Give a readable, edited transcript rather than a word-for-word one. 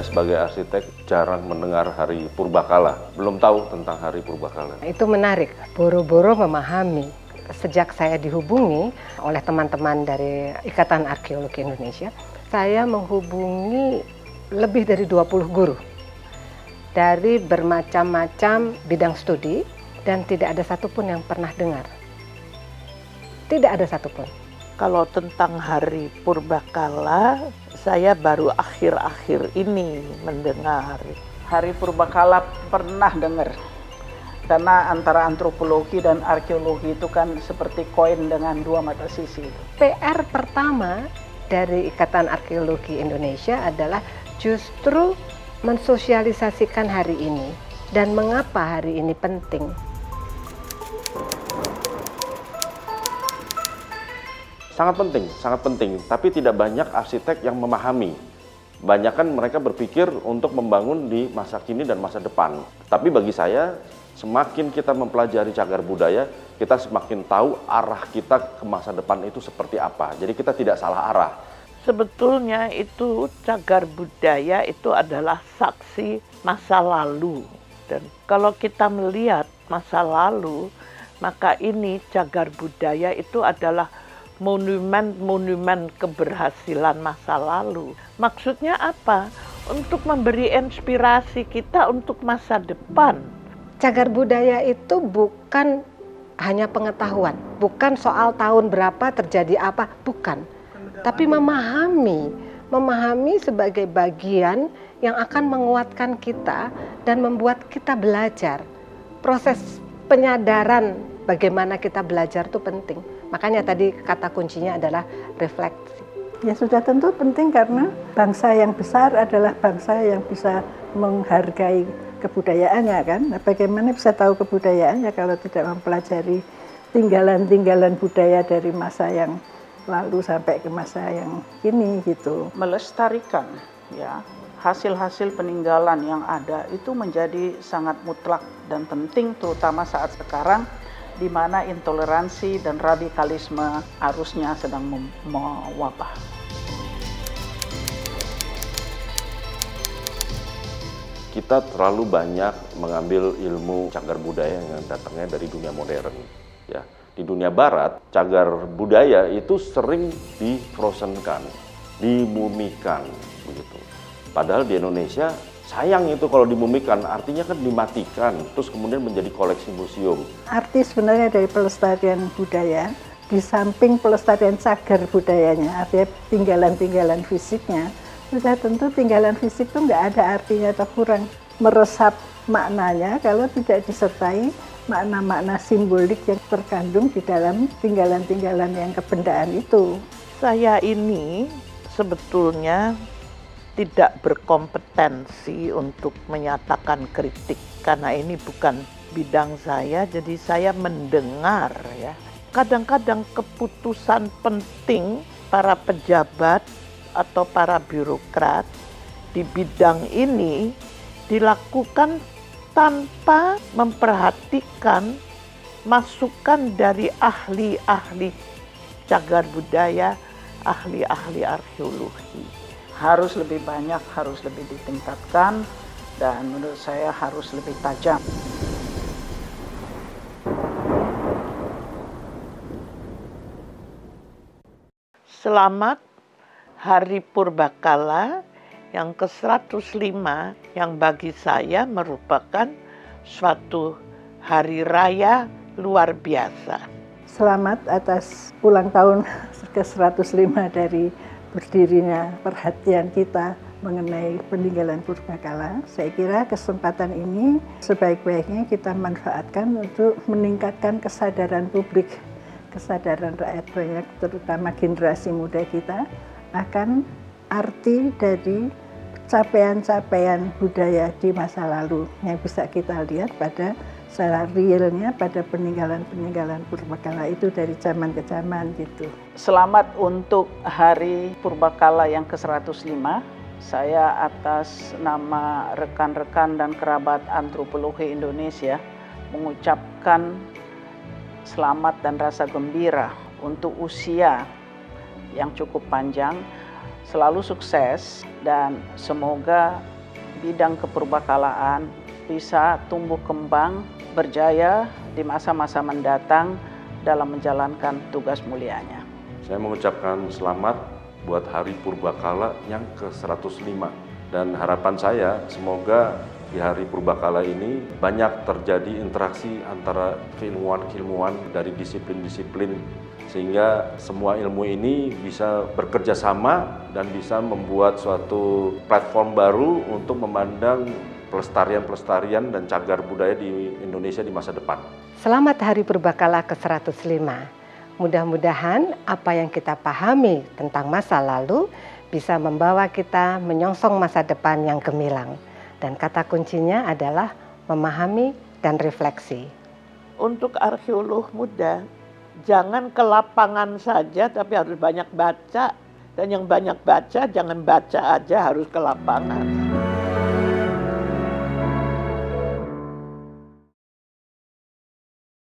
Saya sebagai arsitek jarang mendengar Hari Purbakala, belum tahu tentang Hari Purbakala. Itu menarik, boro-boro memahami. Sejak saya dihubungi oleh teman-teman dari Ikatan Arkeologi Indonesia, saya menghubungi lebih dari 20 guru dari bermacam-macam bidang studi dan tidak ada satupun yang pernah dengar. Tidak ada satupun. Kalau tentang Hari Purbakala, saya baru akhir-akhir ini mendengar. Hari Purbakala pernah dengar, karena antara antropologi dan arkeologi itu kan seperti koin dengan dua mata sisi. PR pertama dari Ikatan Arkeologi Indonesia adalah justru mensosialisasikan hari ini dan mengapa hari ini penting. Sangat penting, tapi tidak banyak arsitek yang memahami. Banyak kan mereka berpikir untuk membangun di masa kini dan masa depan. Tapi bagi saya, semakin kita mempelajari cagar budaya, kita semakin tahu arah kita ke masa depan itu seperti apa. Jadi kita tidak salah arah. Sebetulnya itu cagar budaya itu adalah saksi masa lalu. Dan kalau kita melihat masa lalu, maka ini cagar budaya itu adalah monumen-monumen keberhasilan masa lalu. Maksudnya apa? Untuk memberi inspirasi kita untuk masa depan. Cagar budaya itu bukan hanya pengetahuan, bukan soal tahun berapa terjadi apa, bukan. Tapi memahami sebagai bagian yang akan menguatkan kita dan membuat kita belajar. Proses penyadaran bagaimana kita belajar itu penting. Makanya tadi kata kuncinya adalah refleksi. Ya sudah tentu penting karena bangsa yang besar adalah bangsa yang bisa menghargai kebudayaannya kan. Nah, bagaimana bisa tahu kebudayaannya kalau tidak mempelajari tinggalan-tinggalan budaya dari masa yang lalu sampai ke masa yang kini gitu. Melestarikan ya hasil-hasil peninggalan yang ada itu menjadi sangat mutlak dan penting, terutama saat sekarang di mana intoleransi dan radikalisme harusnya sedang mewabah. Kita terlalu banyak mengambil ilmu cagar budaya yang datangnya dari dunia modern. Ya, di dunia barat, cagar budaya itu sering di-frozenkan, dimumikan begitu. Padahal di Indonesia sayang itu kalau dimumikan, artinya kan dimatikan, terus kemudian menjadi koleksi museum. Arti sebenarnya dari pelestarian budaya, di samping pelestarian cagar budayanya, artinya tinggalan-tinggalan fisiknya, sudah tentu tinggalan fisik itu nggak ada artinya atau kurang meresap maknanya kalau tidak disertai makna-makna simbolik yang terkandung di dalam tinggalan-tinggalan yang kebendaan itu. Saya ini sebetulnya tidak berkompetensi untuk menyatakan kritik karena ini bukan bidang saya, jadi saya mendengar ya. Kadang-kadang keputusan penting para pejabat atau para birokrat di bidang ini dilakukan tanpa memperhatikan masukan dari ahli-ahli cagar budaya, ahli-ahli arkeologi. Harus lebih banyak, harus lebih ditingkatkan, dan menurut saya harus lebih tajam. Selamat Hari Purbakala yang ke-105 yang bagi saya merupakan suatu hari raya luar biasa. Selamat atas ulang tahun ke-105 dari berdirinya perhatian kita mengenai peninggalan Purbakala. Saya kira kesempatan ini sebaik-baiknya kita manfaatkan untuk meningkatkan kesadaran publik, kesadaran rakyat banyak, terutama generasi muda kita, akan arti dari capaian-capaian budaya di masa lalu yang bisa kita lihat pada secara realnya pada peninggalan-peninggalan Purbakala itu dari zaman ke zaman gitu. Selamat untuk Hari Purbakala yang ke-105. Saya atas nama rekan-rekan dan kerabat antropologi Indonesia mengucapkan selamat dan rasa gembira untuk usia yang cukup panjang. selalu sukses dan semoga bidang kepurbakalaan bisa tumbuh kembang, berjaya di masa-masa mendatang dalam menjalankan tugas mulianya. Saya mengucapkan selamat buat Hari Purbakala yang ke-105. Dan harapan saya semoga di Hari Purbakala ini banyak terjadi interaksi antara keilmuan-keilmuan dari disiplin-disiplin sehingga semua ilmu ini bisa bekerja sama dan bisa membuat suatu platform baru untuk memandang pelestarian dan cagar budaya di Indonesia di masa depan. Selamat Hari Purbakala ke-105. Mudah-mudahan apa yang kita pahami tentang masa lalu bisa membawa kita menyongsong masa depan yang gemilang. Dan kata kuncinya adalah memahami dan refleksi. Untuk arkeolog muda, jangan ke lapangan saja tapi harus banyak baca. Dan yang banyak baca, jangan baca aja, harus ke lapangan.